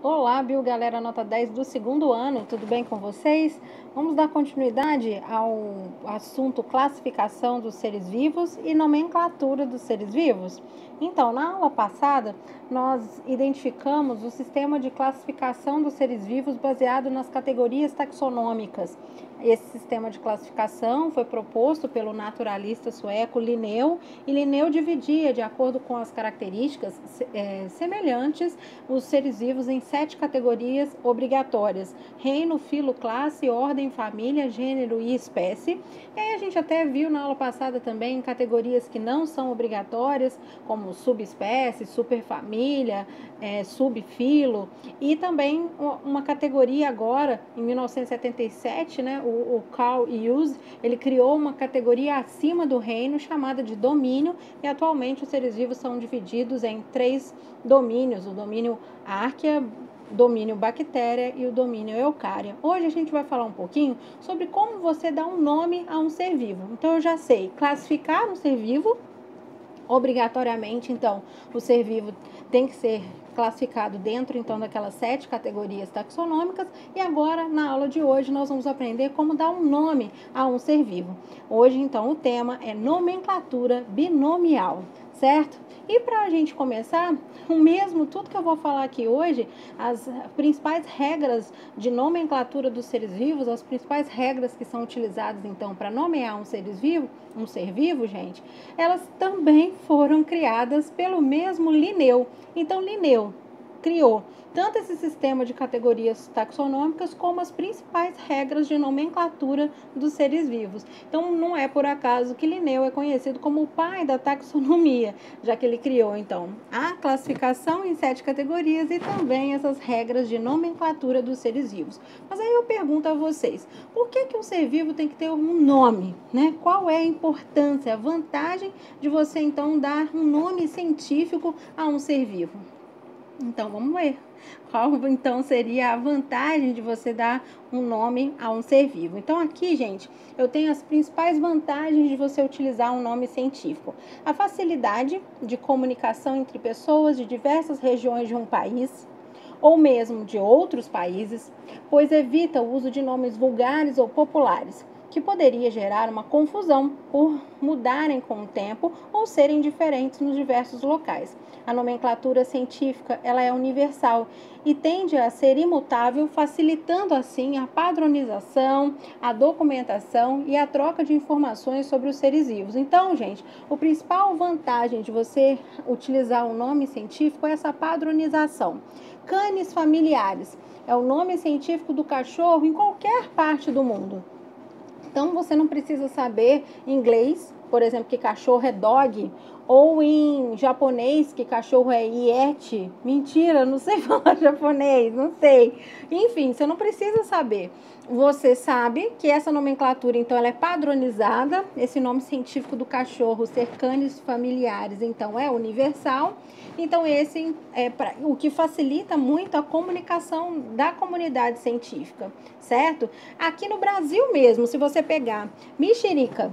Olá, galera, nota 10 do segundo ano, tudo bem com vocês? Vamos dar continuidade ao assunto classificação dos seres vivos e nomenclatura dos seres vivos. Então, na aula passada, nós identificamos o sistema de classificação dos seres vivos baseado nas categorias taxonômicas. Esse sistema de classificação foi proposto pelo naturalista sueco Linneu, e Linneu dividia, de acordo com as características semelhantes, os seres vivos em 7 categorias obrigatórias: reino, filo, classe, ordem, família, gênero e espécie. E aí a gente até viu na aula passada também categorias que não são obrigatórias, como subespécie, superfamília, subfilo, e também uma categoria agora, em 1977, né, o Carl Jung, ele criou uma categoria acima do reino chamada de domínio, e atualmente os seres vivos são divididos em 3 domínios: o domínio Arquea, domínio bactéria e o domínio eucária. Hoje a gente vai falar um pouquinho sobre como você dá um nome a um ser vivo. Então eu já sei classificar um ser vivo. Obrigatoriamente, então, o ser vivo tem que ser classificado dentro, então, daquelas 7 categorias taxonômicas. E agora, na aula de hoje, nós vamos aprender como dar um nome a um ser vivo. Hoje, então, o tema é nomenclatura binomial, certo? E para a gente começar, tudo que eu vou falar aqui hoje, as principais regras de nomenclatura dos seres vivos, as principais regras que são utilizadas, então, para nomear um ser vivo, gente, elas também foram criadas pelo mesmo Linneu. Então, Linneu criou tanto esse sistema de categorias taxonômicas como as principais regras de nomenclatura dos seres vivos. Então, não é por acaso que Linneu é conhecido como o pai da taxonomia, já que ele criou, então, a classificação em 7 categorias e também essas regras de nomenclatura dos seres vivos. Mas aí eu pergunto a vocês, por que um ser vivo tem que ter um nome, né? Qual é a importância, a vantagem de você, então, dar um nome científico a um ser vivo? Então, vamos ver. Qual, então, seria a vantagem de você dar um nome a um ser vivo? Então, aqui, gente, eu tenho as principais vantagens de você utilizar um nome científico. A facilidade de comunicação entre pessoas de diversas regiões de um país, ou mesmo de outros países, pois evita o uso de nomes vulgares ou populares, que poderia gerar uma confusão por mudarem com o tempo ou serem diferentes nos diversos locais. A nomenclatura científica, ela é universal e tende a ser imutável, facilitando assim a padronização, a documentação e a troca de informações sobre os seres vivos. Então, gente, a principal vantagem de você utilizar um nome científico é essa padronização. Canis familiares é o nome científico do cachorro em qualquer parte do mundo. Então, você não precisa saber inglês, por exemplo, que cachorro é dog, ou em japonês, que cachorro é iete. Mentira, não sei falar japonês, não sei. Enfim, você não precisa saber. Você sabe que essa nomenclatura, então, ela é padronizada. Esse nome científico do cachorro, ser Canis familiares, então, é universal. Então, esse é o que facilita muito a comunicação da comunidade científica, certo? Aqui no Brasil mesmo, se você pegar mexerica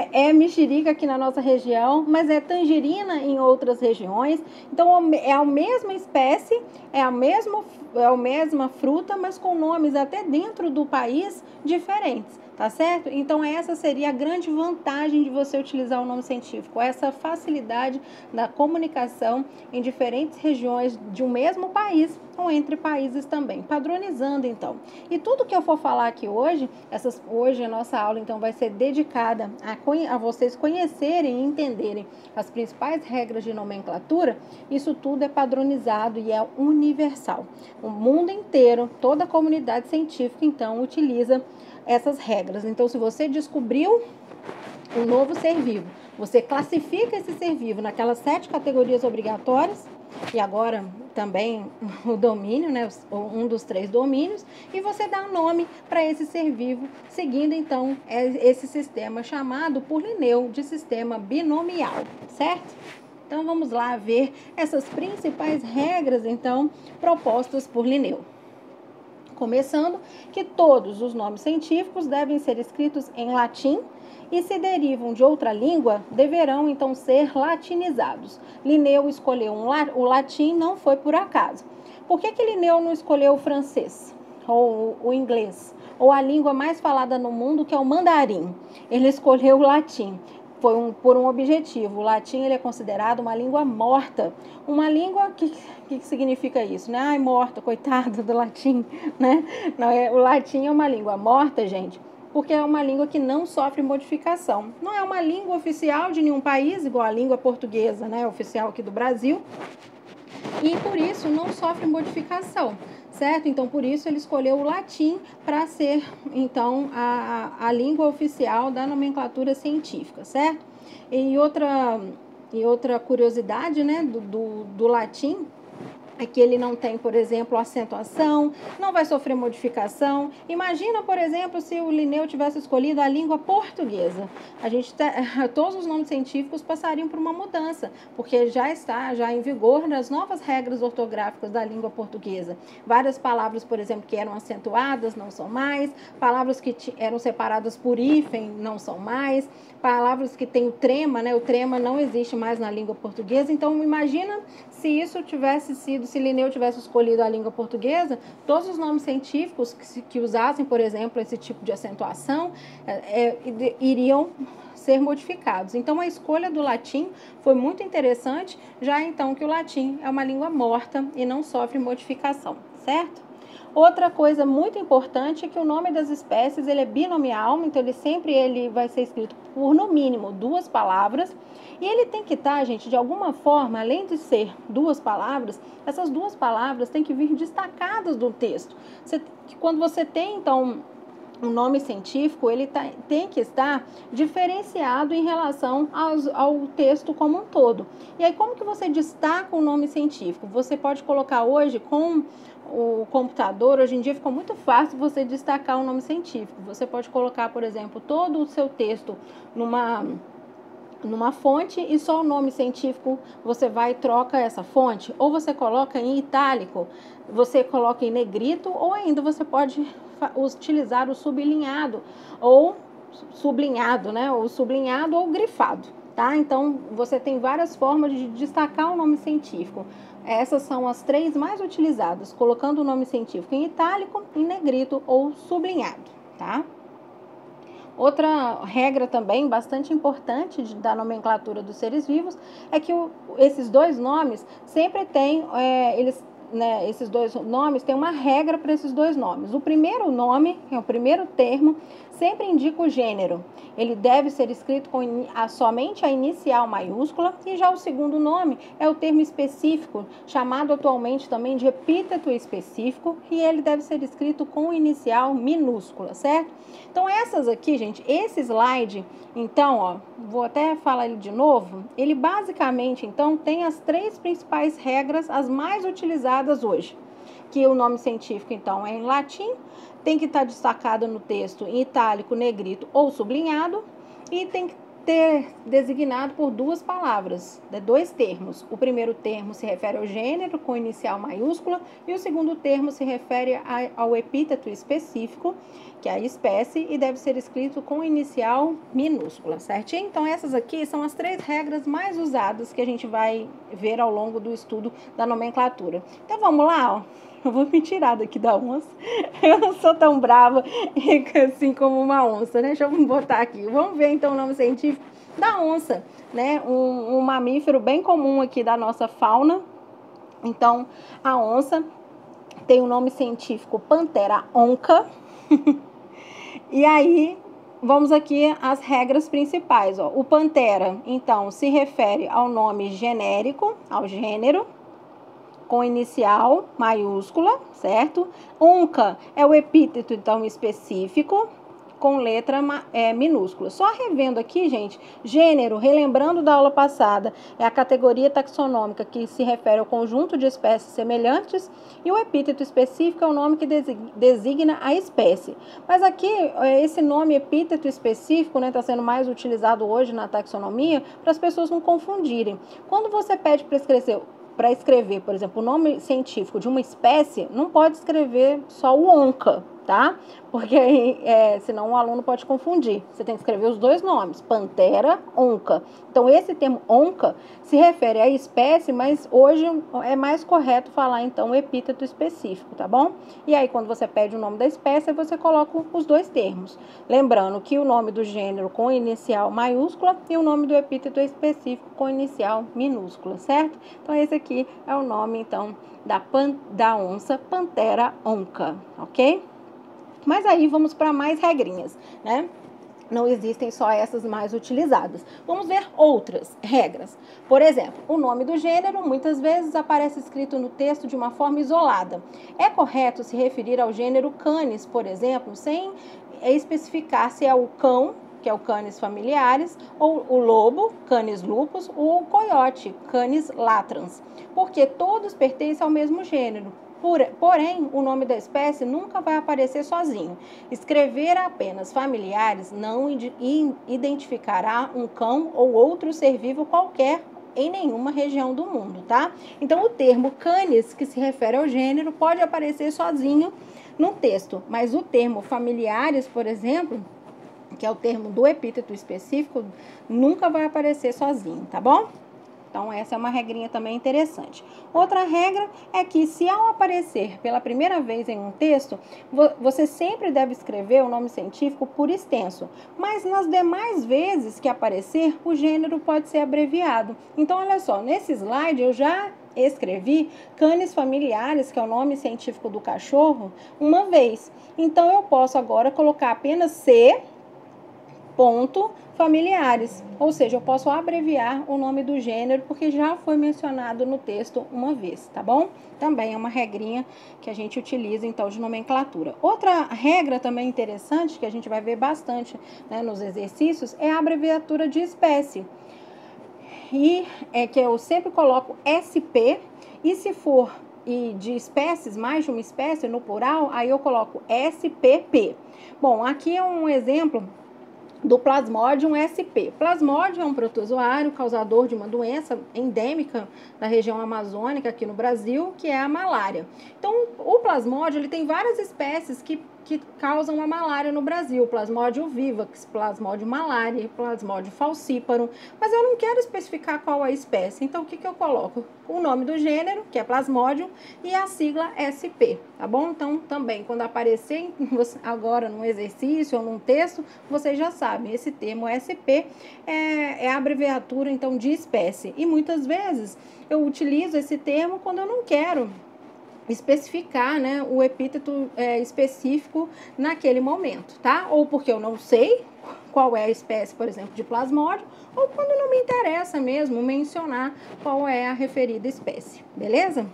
é mexerica aqui na nossa região, mas é tangerina em outras regiões. Então, é a mesma espécie, é a mesma fruta, mas com nomes até dentro do país diferentes, tá certo? Então, essa seria a grande vantagem de você utilizar o nome científico, essa facilidade da comunicação em diferentes regiões de um mesmo país ou entre países também, padronizando, então. E tudo que eu for falar aqui hoje, hoje a nossa aula, então, vai ser dedicada a vocês conhecerem e entenderem as principais regras de nomenclatura. Isso tudo é padronizado e é universal. O mundo inteiro, toda a comunidade científica, então, utiliza essas regras. Então, se você descobriu um novo ser vivo, você classifica esse ser vivo naquelas 7 categorias obrigatórias, e agora também o domínio, né, um dos 3 domínios, e você dá um nome para esse ser vivo, seguindo então esse sistema chamado por Linneu de sistema binomial, certo? Então vamos lá ver essas principais regras, então, propostas por Linneu. Começando que todos os nomes científicos devem ser escritos em latim e, se derivam de outra língua, deverão então ser latinizados. Linneu escolheu o latim, não foi por acaso. Por que Linneu não escolheu o francês ou o inglês ou a língua mais falada no mundo, que é o mandarim? Ele escolheu o latim. Foi por um objetivo. O latim ele é considerado uma língua morta. Uma língua, que significa isso, né? Ai, morta, coitado do latim, né? Não, o latim é uma língua morta, gente, porque é uma língua que não sofre modificação. Não é uma língua oficial de nenhum país, igual a língua portuguesa, né? Oficial aqui do Brasil. E por isso não sofre modificação, certo? Então, por isso ele escolheu o latim para ser, então, a língua oficial da nomenclatura científica, certo? E outra curiosidade, né, do latim é que ele não tem, por exemplo, acentuação, não vai sofrer modificação. Imagina, por exemplo, se o Linneu tivesse escolhido a língua portuguesa. Todos os nomes científicos passariam por uma mudança, porque já está em vigor nas novas regras ortográficas da língua portuguesa. Várias palavras, por exemplo, que eram acentuadas não são mais, palavras que eram separadas por hífen não são mais, palavras que têm o trema, né? O trema não existe mais na língua portuguesa. Então, imagina se isso tivesse sido, se Linneu tivesse escolhido a língua portuguesa, todos os nomes científicos que usassem, por exemplo, esse tipo de acentuação, iriam ser modificados. Então, a escolha do latim foi muito interessante, já então que o latim é uma língua morta e não sofre modificação, certo? Outra coisa muito importante é que o nome das espécies ele é binomial, então ele vai ser escrito por, no mínimo, 2 palavras. E ele tem que estar, gente, de alguma forma, além de ser 2 palavras, essas 2 palavras têm que vir destacadas do texto. Quando você tem, então, um nome científico, ele tem que estar diferenciado em relação ao texto como um todo. E aí, como que você destaca o nome científico? Você pode colocar hoje com o computador, hoje em dia ficou muito fácil você destacar o nome científico. Você pode colocar, por exemplo, todo o seu texto numa fonte e só o nome científico você vai e troca essa fonte, ou você coloca em itálico, você coloca em negrito, ou ainda você pode utilizar o sublinhado ou sublinhado, né? Ou sublinhado ou grifado, tá? Então você tem várias formas de destacar o nome científico. Essas são as 3 mais utilizadas, colocando o nome científico em itálico, em negrito ou sublinhado, tá? Outra regra também bastante importante da nomenclatura dos seres vivos é que esses 2 nomes sempre têm, esses 2 nomes têm uma regra para esses 2 nomes. O primeiro nome, que é o primeiro termo, sempre indica o gênero. Ele deve ser escrito com somente a inicial maiúscula, e já o segundo nome é o termo específico, chamado atualmente também de epíteto específico, e ele deve ser escrito com inicial minúscula, certo? Então, essas aqui, gente, esse slide, então, ó, vou até falar ele de novo, ele basicamente, então, tem as 3 principais regras, as mais utilizadas hoje, que o nome científico, então, é em latim, tem que estar destacado no texto em itálico, negrito ou sublinhado, e tem que ter designado por 2 palavras, 2 termos. O primeiro termo se refere ao gênero com inicial maiúscula e o segundo termo se refere ao epíteto específico, que é a espécie, e deve ser escrito com inicial minúscula, certinho? Então, essas aqui são as 3 regras mais usadas que a gente vai ver ao longo do estudo da nomenclatura. Então, vamos lá, ó. Eu vou me tirar daqui da onça. Eu não sou tão brava assim como uma onça, né? Deixa eu botar aqui. Vamos ver, então, o nome científico da onça, né? Um mamífero bem comum aqui da nossa fauna. Então, a onça tem o nome científico Panthera onca. E aí, vamos aqui às regras principais, ó. O Panthera, então, se refere ao nome genérico, ao gênero, com inicial maiúscula, certo? Onca é o epíteto, então, específico, com letra minúscula. Só revendo aqui, gente, gênero, relembrando da aula passada, é a categoria taxonômica que se refere ao conjunto de espécies semelhantes, e o epíteto específico é o nome que designa a espécie. Mas aqui, esse nome epíteto específico, né, está sendo mais utilizado hoje na taxonomia, para as pessoas não confundirem. Quando você pede para para escrever, por exemplo, o nome científico de uma espécie, não pode escrever só o onca, tá? Porque senão o aluno pode confundir. Você tem que escrever os dois nomes, Panthera, onca. Então, esse termo onca se refere à espécie, mas hoje é mais correto falar, então, o epíteto específico, tá bom? E aí, quando você pede o nome da espécie, você coloca os dois termos. Lembrando que o nome do gênero com inicial maiúscula e o nome do epíteto específico com inicial minúscula, certo? Então, esse aqui é o nome, então, da onça Panthera onca, ok? Mas aí vamos para mais regrinhas, né? Não existem só essas mais utilizadas. Vamos ver outras regras. Por exemplo, o nome do gênero muitas vezes aparece escrito no texto de uma forma isolada. É correto se referir ao gênero Canis, por exemplo, sem especificar se é o cão, que é o Canis familiaris, ou o lobo, Canis lupus, ou o coiote, Canis latrans, porque todos pertencem ao mesmo gênero. Porém, o nome da espécie nunca vai aparecer sozinho. Escrever apenas familiares não identificará um cão ou outro ser vivo qualquer em nenhuma região do mundo, tá? Então, o termo canis, que se refere ao gênero, pode aparecer sozinho no texto, mas o termo familiares, por exemplo, que é o termo do epíteto específico, nunca vai aparecer sozinho, tá bom? Então, essa é uma regrinha também interessante. Outra regra é que, se ao aparecer pela primeira vez em um texto, você sempre deve escrever o nome científico por extenso. Mas, nas demais vezes que aparecer, o gênero pode ser abreviado. Então, olha só, nesse slide eu já escrevi Canis familiaris, que é o nome científico do cachorro, uma vez. Então, eu posso agora colocar apenas C. Familiares, ou seja, eu posso abreviar o nome do gênero porque já foi mencionado no texto uma vez, tá bom? Também é uma regrinha que a gente utiliza, então, de nomenclatura. Outra regra também interessante, que a gente vai ver bastante, né, nos exercícios, é a abreviatura de espécie. E é que eu sempre coloco SP, e se for de espécies, mais de uma espécie, no plural, aí eu coloco SPP. Bom, aqui é um exemplo do Plasmodium sp. Plasmodium é um protozoário causador de uma doença endêmica da região amazônica aqui no Brasil, que é a malária. Então, o Plasmodium, ele tem várias espécies que causam a malária no Brasil. Plasmodium vivax, Plasmodium malariae, Plasmodium falciparum. Mas eu não quero especificar qual é a espécie. Então, o que eu coloco? O nome do gênero, que é Plasmodium, e a sigla SP, tá bom? Então, também, quando aparecer agora num exercício ou num texto, vocês já sabem, esse termo SP é a abreviatura, então, de espécie. E muitas vezes eu utilizo esse termo quando eu não quero especificar, né, o epíteto específico naquele momento, tá? Ou porque eu não sei qual é a espécie, por exemplo, de Plasmodium, ou quando não me interessa mesmo mencionar qual é a referida espécie, beleza?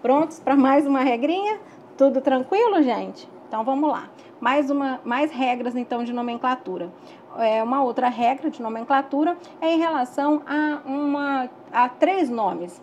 Prontos para mais uma regrinha? Tudo tranquilo, gente? Então, vamos lá. Mais regras, então, de nomenclatura. Uma outra regra de nomenclatura é em relação a 3 nomes.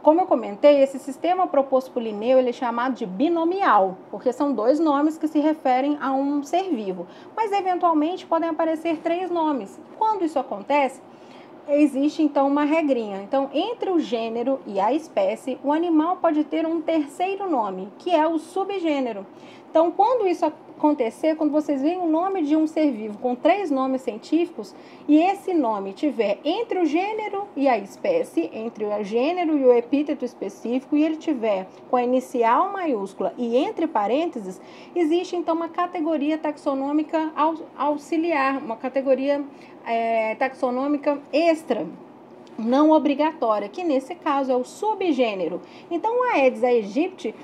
Como eu comentei, esse sistema proposto por Linneu, ele é chamado de binomial, porque são 2 nomes que se referem a um ser vivo. Mas, eventualmente, podem aparecer 3 nomes. Quando isso acontece, existe, então, uma regrinha. Então, entre o gênero e a espécie, o animal pode ter um terceiro nome, que é o subgênero. Então, quando isso acontecer, quando vocês veem o nome de um ser vivo com 3 nomes científicos e esse nome tiver entre o gênero e a espécie, entre o gênero e o epíteto específico, e ele tiver com a inicial maiúscula e entre parênteses, existe então uma categoria taxonômica auxiliar, uma categoria taxonômica extra, não obrigatória, que nesse caso é o subgênero. Então, a Aedes aegypti,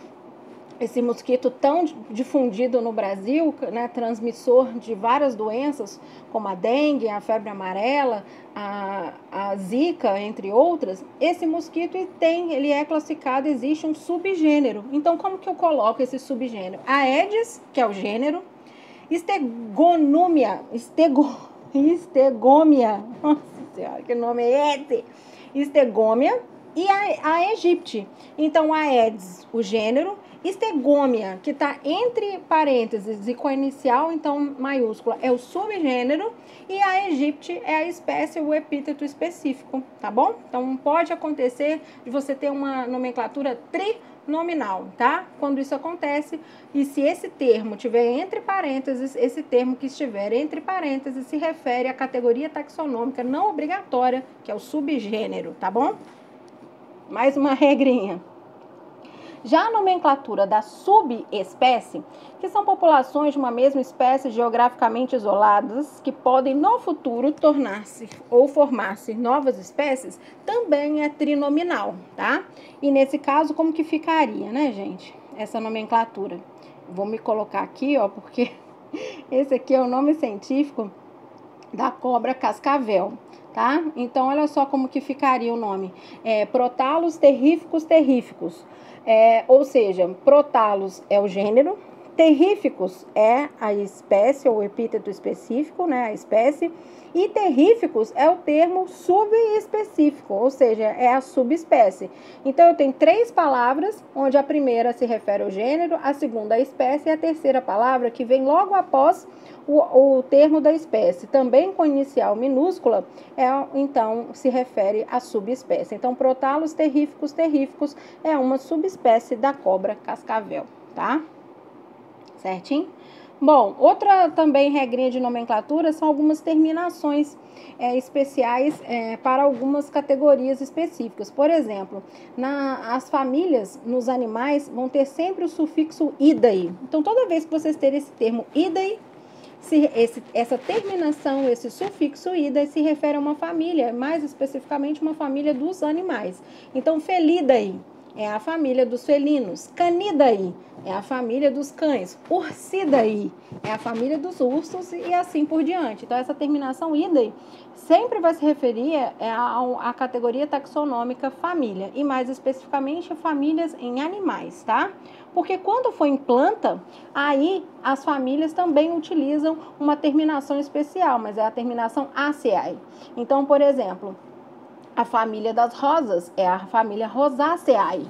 esse mosquito tão difundido no Brasil, né, transmissor de várias doenças, como a dengue, a febre amarela, a zika, entre outras, esse mosquito ele é classificado, existe um subgênero. Então, como que eu coloco esse subgênero? A Aedes, que é o gênero, Stegomia, nossa senhora, que nome é esse? Stegomia, e a aegypti. Então, a Aedes, o gênero, Stegomia, que está entre parênteses e com a inicial, então, maiúscula, é o subgênero, e a aegypti é a espécie, o epíteto específico, tá bom? Então, pode acontecer de você ter uma nomenclatura trinominal, tá? Quando isso acontece, e se esse termo tiver entre parênteses, esse termo que estiver entre parênteses se refere à categoria taxonômica não obrigatória, que é o subgênero, tá bom? Mais uma regrinha. Já a nomenclatura da subespécie, que são populações de uma mesma espécie geograficamente isoladas, que podem no futuro tornar-se ou formar-se novas espécies, também é trinominal, tá? E nesse caso, como que ficaria, né, gente? Essa nomenclatura. Vou me colocar aqui, ó, porque esse aqui é o nome científico da cobra cascavel, tá? Então, olha só como que ficaria o nome. Protalos terríficos terríficos. Ou seja, protalos é o gênero, terríficos é a espécie ou epíteto específico, né, a espécie, e terríficos é o termo subespecífico, ou seja, é a subespécie. Então, eu tenho 3 palavras, onde a primeira se refere ao gênero, a segunda à espécie e a terceira palavra que vem logo após o termo da espécie, também com inicial minúscula, então se refere à subespécie. Então, protalos terríficos terríficos é uma subespécie da cobra cascavel, tá? Certinho? Bom, outra também regrinha de nomenclatura são algumas terminações especiais para algumas categorias específicas. Por exemplo, as famílias nos animais vão ter sempre o sufixo idae. Então, toda vez que vocês terem esse termo idae, essa terminação, esse sufixo idae se refere a uma família, mais especificamente uma família dos animais. Então, felidae é a família dos felinos, canidae é a família dos cães, ursidae é a família dos ursos e assim por diante. Então, essa terminação idae sempre vai se referir à categoria taxonômica família e mais especificamente famílias em animais, tá? Porque quando for em planta, aí as famílias também utilizam uma terminação especial, mas é a terminação aceae. Então, por exemplo, a família das rosas é a família Rosaceae.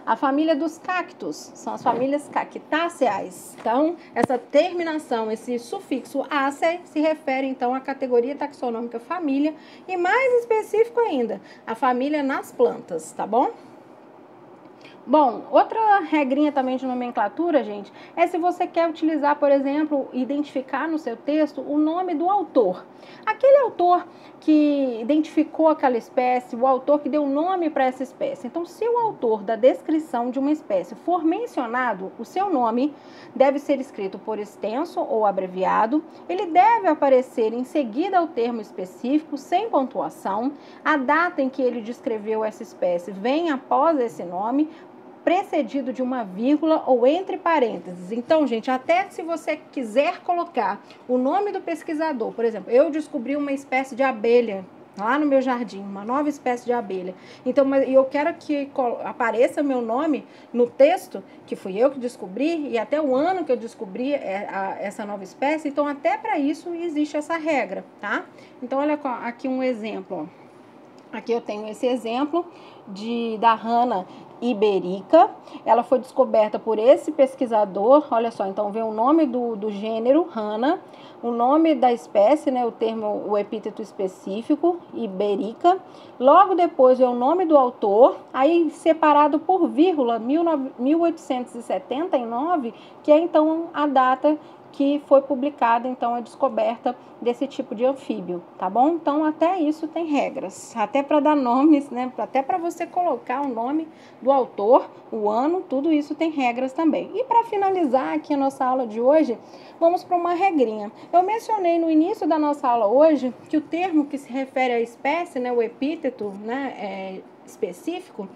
A família dos cactos são as famílias Cactaceaes. Então, essa terminação, esse sufixo ace se refere, então, à categoria taxonômica família e, mais específico ainda, a família nas plantas, tá bom? Bom, outra regrinha também de nomenclatura, gente, é se você quer utilizar, por exemplo, identificar no seu texto o nome do autor. Aquele autor que identificou aquela espécie, o autor que deu nome para essa espécie. Então, se o autor da descrição de uma espécie for mencionado, o seu nome deve ser escrito por extenso ou abreviado, ele deve aparecer em seguida ao termo específico, sem pontuação, a data em que ele descreveu essa espécie vem após esse nome, precedido de uma vírgula ou entre parênteses. Então, gente, até se você quiser colocar o nome do pesquisador, por exemplo, eu descobri uma espécie de abelha lá no meu jardim, uma nova espécie de abelha. Então, eu quero que apareça meu nome no texto, que fui eu que descobri, e até o ano que eu descobri essa nova espécie. Então, até para isso existe essa regra, tá? Então, olha aqui um exemplo. Aqui eu tenho esse exemplo da rana iberica. Ela foi descoberta por esse pesquisador. Olha só, então vem o nome do gênero, rana, o nome da espécie, né, o epíteto específico, iberica. Logo depois vem o nome do autor, aí separado por vírgula, 1879, que é então a data que foi publicada, então, a descoberta desse tipo de anfíbio, tá bom? Então, até isso tem regras, até para dar nomes, né? Até para você colocar o nome do autor, o ano, tudo isso tem regras também. E para finalizar aqui a nossa aula de hoje, vamos para uma regrinha. Eu mencionei no início da nossa aula hoje que o termo que se refere à espécie, né, o epíteto, né, específico,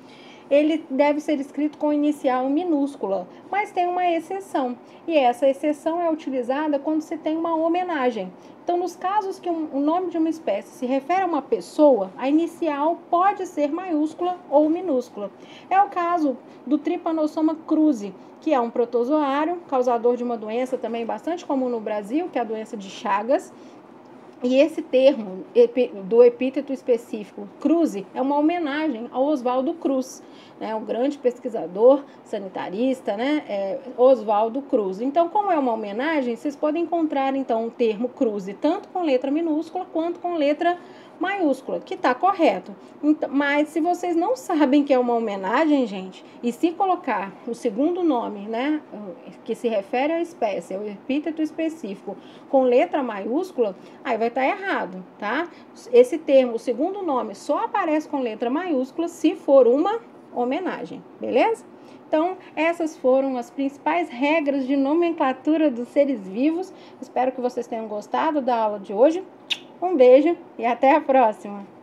ele deve ser escrito com inicial minúscula, mas tem uma exceção, e essa exceção é utilizada quando se tem uma homenagem. Então, nos casos que o nome de uma espécie se refere a uma pessoa, a inicial pode ser maiúscula ou minúscula. É o caso do Trypanosoma cruzi, que é um protozoário, causador de uma doença também bastante comum no Brasil, que é a doença de Chagas. E esse termo do epíteto específico Kruse é uma homenagem ao Oswaldo Cruz, né, o grande pesquisador sanitarista, né, Oswaldo Cruz. Então, como é uma homenagem, vocês podem encontrar então o termo Kruse tanto com letra minúscula quanto com letra maiúscula, que está correto. Então, mas se vocês não sabem que é uma homenagem, gente, e se colocar o segundo nome, né, que se refere à espécie, ao epíteto específico, com letra maiúscula, aí vai estar errado, tá? Esse termo, o segundo nome, só aparece com letra maiúscula se for uma homenagem, beleza? Então, essas foram as principais regras de nomenclatura dos seres vivos. Espero que vocês tenham gostado da aula de hoje. Um beijo e até a próxima!